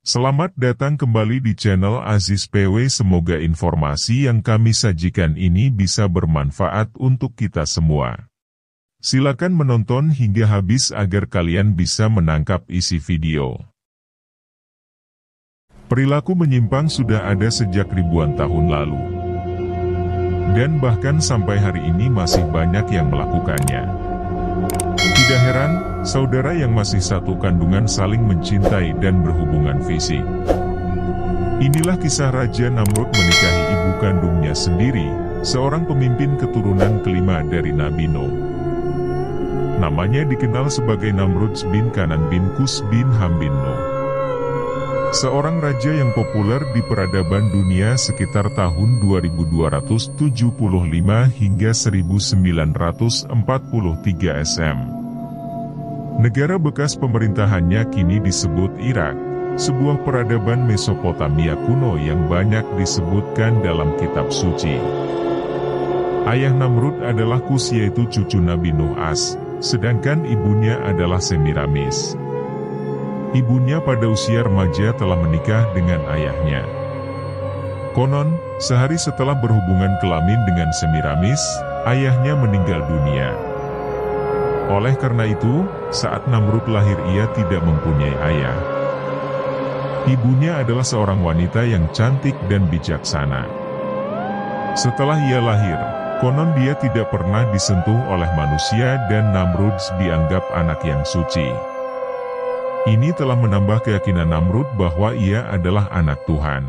Selamat datang kembali di channel Aziz PW. Semoga informasi yang kami sajikan ini bisa bermanfaat untuk kita semua. Silakan menonton hingga habis agar kalian bisa menangkap isi video. Perilaku menyimpang sudah ada sejak ribuan tahun lalu. Dan bahkan sampai hari ini masih banyak yang melakukannya. Tidak heran, saudara yang masih satu kandungan saling mencintai dan berhubungan fisik. Inilah kisah Raja Namrud menikahi ibu kandungnya sendiri, seorang pemimpin keturunan kelima dari Nabi Nuh. Namanya dikenal sebagai Namrud bin Kanan bin Kus bin Ham bin Nuh. Seorang raja yang populer di peradaban dunia sekitar tahun 2275 hingga 1943 SM. Negara bekas pemerintahannya kini disebut Irak, sebuah peradaban Mesopotamia kuno yang banyak disebutkan dalam kitab suci. Ayah Namrud adalah Kus, yaitu cucu Nabi Nuh As, sedangkan ibunya adalah Semiramis. Ibunya pada usia remaja telah menikah dengan ayahnya. Konon, sehari setelah berhubungan kelamin dengan Semiramis, ayahnya meninggal dunia. Oleh karena itu, saat Namrud lahir ia tidak mempunyai ayah. Ibunya adalah seorang wanita yang cantik dan bijaksana. Setelah ia lahir, konon dia tidak pernah disentuh oleh manusia dan Namrud dianggap anak yang suci. Ini telah menambah keyakinan Namrud bahwa ia adalah anak Tuhan.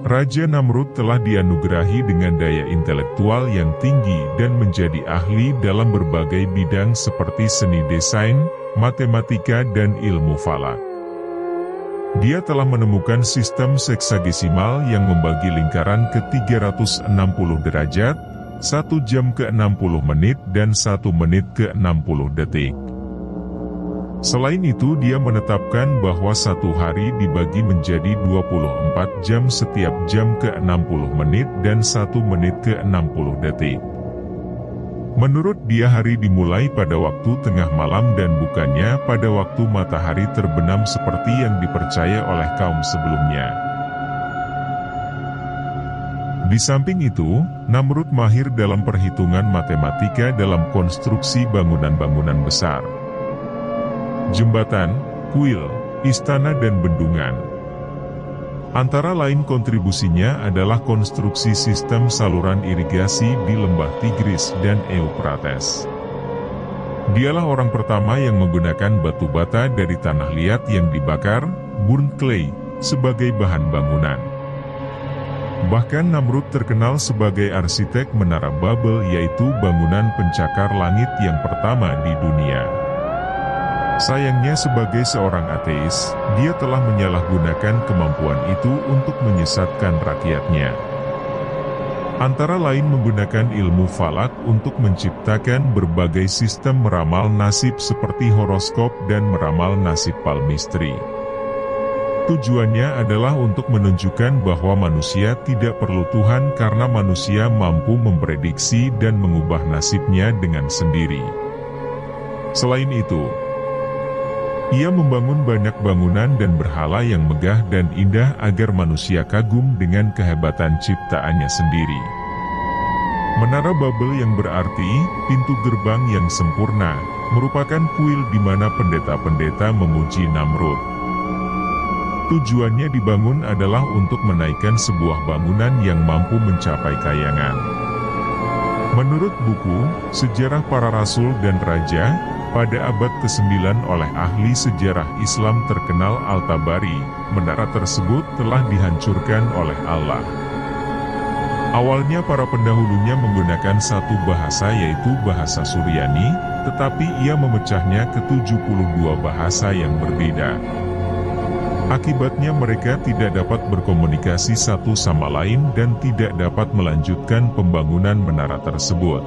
Raja Namrud telah dianugerahi dengan daya intelektual yang tinggi dan menjadi ahli dalam berbagai bidang seperti seni desain, matematika dan ilmu falak. Dia telah menemukan sistem seksagesimal yang membagi lingkaran ke 360 derajat, 1 jam ke 60 menit dan 1 menit ke 60 detik. Selain itu dia menetapkan bahwa satu hari dibagi menjadi 24 jam, setiap jam ke 60 menit dan 1 menit ke 60 detik. Menurut dia hari dimulai pada waktu tengah malam dan bukannya pada waktu matahari terbenam seperti yang dipercaya oleh kaum sebelumnya. Di samping itu, Namrud mahir dalam perhitungan matematika dalam konstruksi bangunan-bangunan besar. Jembatan, kuil, istana dan bendungan. Antara lain kontribusinya adalah konstruksi sistem saluran irigasi di lembah Tigris dan Eufrates. Dialah orang pertama yang menggunakan batu bata dari tanah liat yang dibakar, burnt clay, sebagai bahan bangunan. Bahkan Namrud terkenal sebagai arsitek Menara Babel, yaitu bangunan pencakar langit yang pertama di dunia. Sayangnya sebagai seorang ateis, dia telah menyalahgunakan kemampuan itu untuk menyesatkan rakyatnya. Antara lain menggunakan ilmu falak untuk menciptakan berbagai sistem meramal nasib seperti horoskop dan meramal nasib palmistri. Tujuannya adalah untuk menunjukkan bahwa manusia tidak perlu Tuhan karena manusia mampu memprediksi dan mengubah nasibnya dengan sendiri. Selain itu, ia membangun banyak bangunan dan berhala yang megah dan indah agar manusia kagum dengan kehebatan ciptaannya sendiri. Menara Babel yang berarti pintu gerbang yang sempurna, merupakan kuil di mana pendeta-pendeta memuji Namrud. Tujuannya dibangun adalah untuk menaikkan sebuah bangunan yang mampu mencapai kayangan. Menurut buku Sejarah Para Rasul dan Raja, pada abad ke-9 oleh ahli sejarah Islam terkenal Al-Tabari, menara tersebut telah dihancurkan oleh Allah. Awalnya para pendahulunya menggunakan satu bahasa, yaitu bahasa Suryani, tetapi ia memecahnya ke 72 bahasa yang berbeda. Akibatnya mereka tidak dapat berkomunikasi satu sama lain dan tidak dapat melanjutkan pembangunan menara tersebut.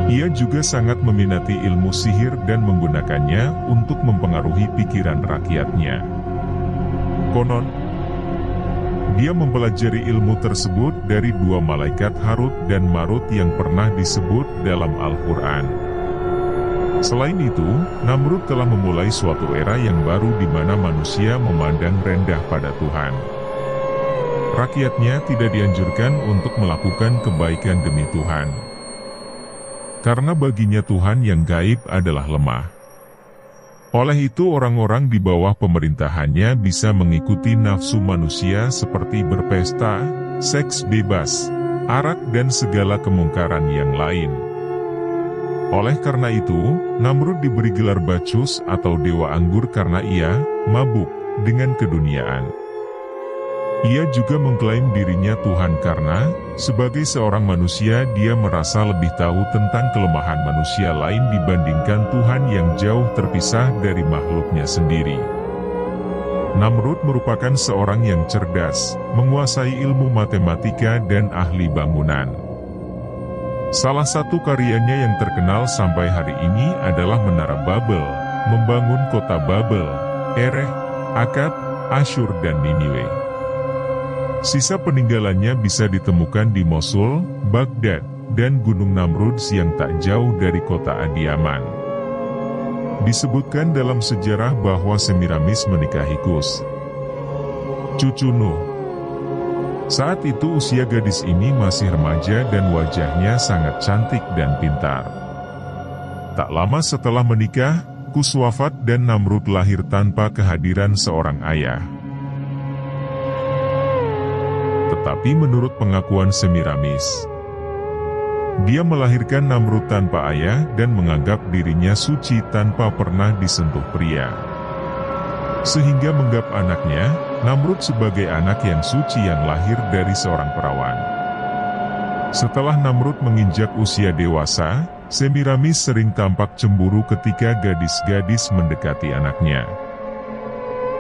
Ia juga sangat meminati ilmu sihir dan menggunakannya untuk mempengaruhi pikiran rakyatnya. Konon, dia mempelajari ilmu tersebut dari dua malaikat Harut dan Marut yang pernah disebut dalam Al-Quran. Selain itu, Namrud telah memulai suatu era yang baru di mana manusia memandang rendah pada Tuhan. Rakyatnya tidak dianjurkan untuk melakukan kebaikan demi Tuhan, karena baginya Tuhan yang gaib adalah lemah. Oleh itu orang-orang di bawah pemerintahannya bisa mengikuti nafsu manusia seperti berpesta, seks bebas, arak dan segala kemungkaran yang lain. Oleh karena itu, Namrud diberi gelar Bacchus atau dewa anggur karena ia mabuk dengan keduniaan. Ia juga mengklaim dirinya Tuhan karena, sebagai seorang manusia dia merasa lebih tahu tentang kelemahan manusia lain dibandingkan Tuhan yang jauh terpisah dari makhluknya sendiri. Namrud merupakan seorang yang cerdas, menguasai ilmu matematika dan ahli bangunan. Salah satu karyanya yang terkenal sampai hari ini adalah Menara Babel, membangun kota Babel, Erech, Akkad, Asyur dan Niniwe. Sisa peninggalannya bisa ditemukan di Mosul, Baghdad, dan Gunung Namrud yang tak jauh dari kota Adiyaman. Disebutkan dalam sejarah bahwa Semiramis menikahi Kus, cucu Nuh. Saat itu usia gadis ini masih remaja dan wajahnya sangat cantik dan pintar. Tak lama setelah menikah, Kus wafat dan Namrud lahir tanpa kehadiran seorang ayah. Tetapi menurut pengakuan Semiramis, dia melahirkan Namrud tanpa ayah dan menganggap dirinya suci tanpa pernah disentuh pria. Sehingga menganggap anaknya, Namrud sebagai anak yang suci yang lahir dari seorang perawan. Setelah Namrud menginjak usia dewasa, Semiramis sering tampak cemburu ketika gadis-gadis mendekati anaknya.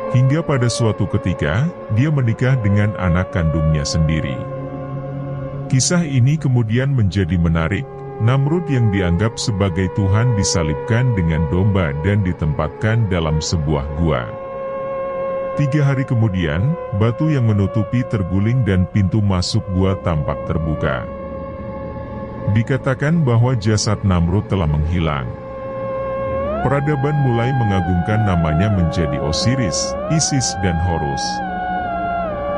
Hingga pada suatu ketika, dia menikah dengan anak kandungnya sendiri. Kisah ini kemudian menjadi menarik. Namrud yang dianggap sebagai Tuhan disalibkan dengan domba dan ditempatkan dalam sebuah gua. 3 hari kemudian, batu yang menutupi terguling dan pintu masuk gua tampak terbuka. Dikatakan bahwa jasad Namrud telah menghilang. Peradaban mulai mengagungkan namanya menjadi Osiris, Isis dan Horus,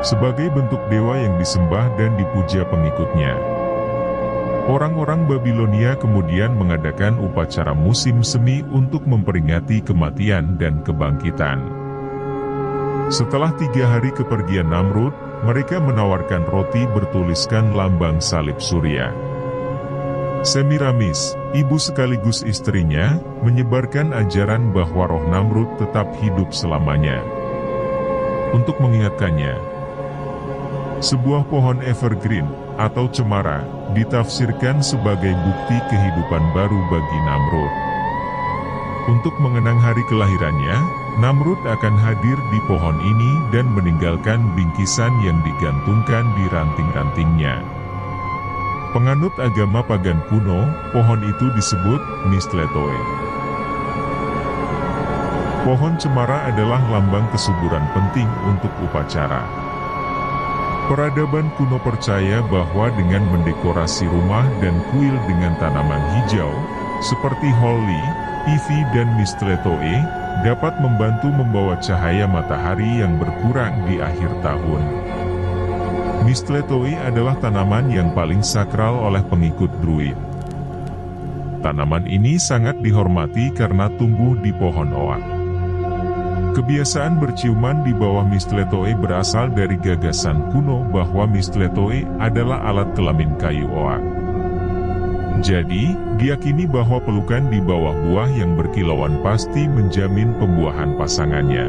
sebagai bentuk dewa yang disembah dan dipuja pengikutnya. Orang-orang Babilonia kemudian mengadakan upacara musim semi untuk memperingati kematian dan kebangkitan. Setelah 3 hari kepergian Namrud, mereka menawarkan roti bertuliskan lambang salib Surya. Semiramis, ibu sekaligus istrinya, menyebarkan ajaran bahwa roh Namrud tetap hidup selamanya. Untuk mengingatkannya, sebuah pohon evergreen, atau cemara, ditafsirkan sebagai bukti kehidupan baru bagi Namrud. Untuk mengenang hari kelahirannya, Namrud akan hadir di pohon ini dan meninggalkan bingkisan yang digantungkan di ranting-rantingnya. Penganut agama pagan kuno, pohon itu disebut Mistletoe. Pohon cemara adalah lambang kesuburan penting untuk upacara. Peradaban kuno percaya bahwa dengan mendekorasi rumah dan kuil dengan tanaman hijau, seperti holly, ivy dan mistletoe, dapat membantu membawa cahaya matahari yang berkurang di akhir tahun. Mistletoe adalah tanaman yang paling sakral oleh pengikut Druid. Tanaman ini sangat dihormati karena tumbuh di pohon oak. Kebiasaan berciuman di bawah mistletoe berasal dari gagasan kuno bahwa mistletoe adalah alat kelamin kayu oak. Jadi, diyakini bahwa pelukan di bawah buah yang berkilauan pasti menjamin pembuahan pasangannya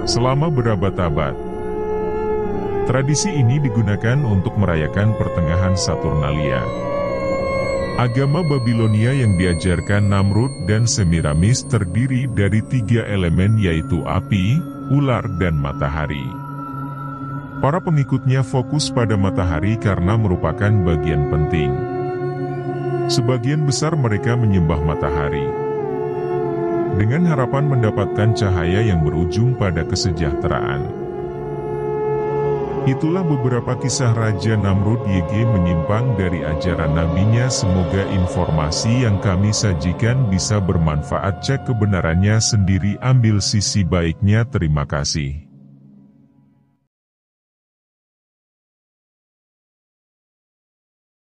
selama berabad-abad. Tradisi ini digunakan untuk merayakan pertengahan Saturnalia. Agama Babilonia yang diajarkan Namrud dan Semiramis terdiri dari 3 elemen yaitu api, ular dan matahari. Para pengikutnya fokus pada matahari karena merupakan bagian penting. Sebagian besar mereka menyembah matahari dengan harapan mendapatkan cahaya yang berujung pada kesejahteraan. Itulah beberapa kisah Raja Namrud YG menyimpang dari ajaran nabinya. Semoga informasi yang kami sajikan bisa bermanfaat. Cek kebenarannya sendiri, ambil sisi baiknya. Terima kasih.